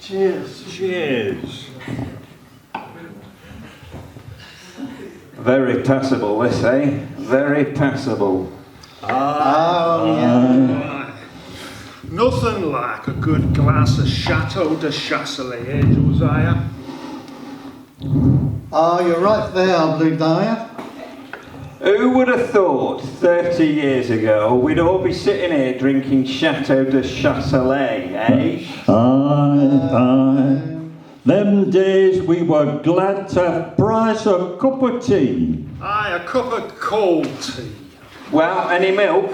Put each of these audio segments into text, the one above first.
Cheers. Cheers. Very passable, this, eh? Very passable. Nothing like a good glass of Chateau de Chasselet, eh, Josiah? You're right there, Obadiah. Who would have thought 30 years ago we'd all be sitting here drinking Chateau de Chasselet, eh? Aye. Them days we were glad to price a cup of tea. Aye, a cup of cold tea. Well, any milk?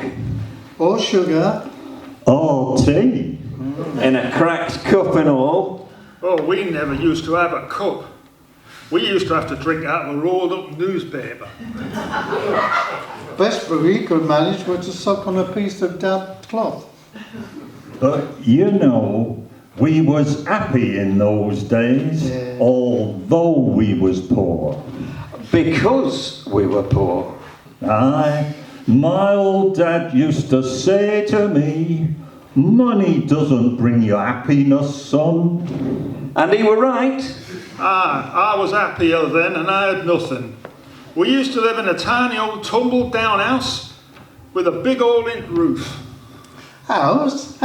Or sugar. Or tea. In a cracked cup and all. Oh, we never used to have a cup. We used to have to drink out of a rolled up newspaper. Best we could manage was to suck on a piece of damp cloth. But you know, we was happy in those days, Yeah. although we was poor. Because we were poor. Aye, my old dad used to say to me, money doesn't bring you happiness, son. And he were right. I was happier then and I had nothing. We used to live in a tiny old tumbled down house with a big old ink roof. House?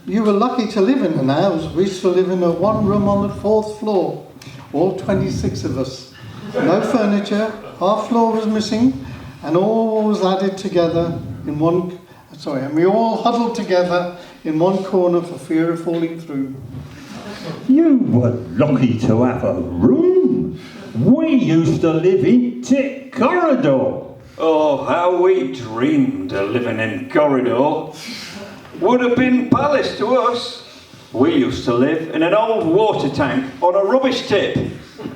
You were lucky to live in an house. We used to live in a one room on the 4th floor. All 26 of us. No furniture, our floor was missing, and all was added together in one... and we all huddled together in one corner for fear of falling through. You were lucky to have a room. We used to live in Tick Corridor. Oh, how we dreamed of living in corridor. Would have been palace to us. We used to live in an old water tank on a rubbish tip.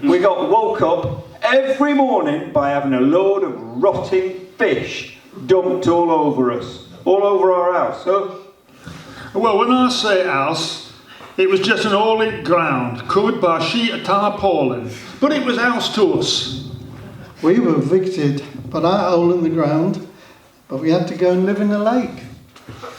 We got woke up every morning by having a load of rotting fish dumped all over us, all over our house. Huh? Well, when I say house, it was just an all-in ground covered by a sheet of tarpaulin, but it was house to us. We were evicted, but our hole in the ground, but we had to go and live in a lake.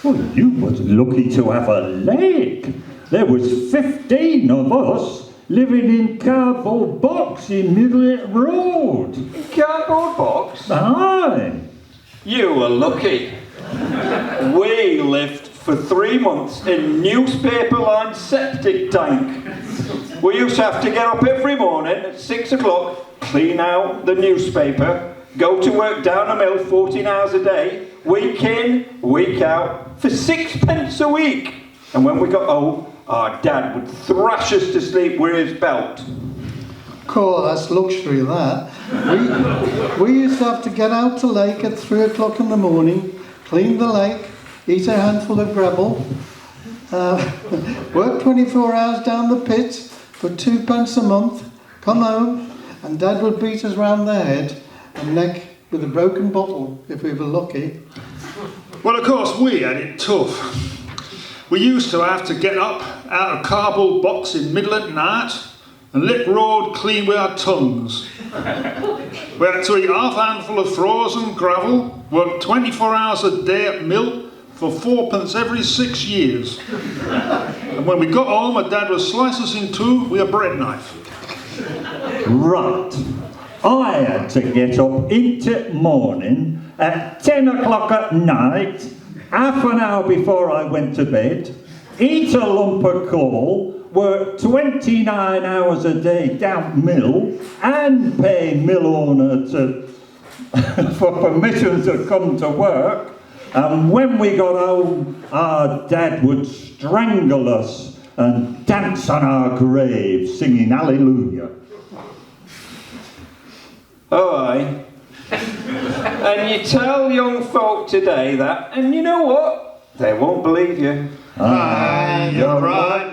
Well, you was lucky to have a lake. There was 15 of us living in cardboard box in Middle Road. Cardboard box? Aye. You were lucky. We lived for 3 months in newspaper-lined septic tank. We used to have to get up every morning at 6 o'clock, clean out the newspaper, go to work down a mill 14 hours a day, week in, week out, for 6p a week. And when we got home, our dad would thrash us to sleep with his belt. Cool, that's luxury, that. We used to have to get out to lake at 3 o'clock in the morning, clean the lake, eat a handful of gravel, work 24 hours down the pits for 2p a month, come home, and Dad would beat us round the head and neck with a broken bottle, if we were lucky. Well, of course, we had it tough. We used to have to get up out of cardboard box in middle at night and lick road clean with our tongues. We had to eat half a handful of frozen gravel, work 24 hours a day at mill for 4p every 6 years. And when we got home, my dad would slice us in two with a bread knife. Right. I had to get up into morning at 10 o'clock at night, half an hour before I went to bed, eat a lump of coal, work 29 hours a day down mill, and pay mill owner for permission to come to work. And when we got home, our dad would strangle us and dance on our grave, singing hallelujah. Oh, aye. And you tell young folk today that, and you know what? They won't believe you. Aye, you're right.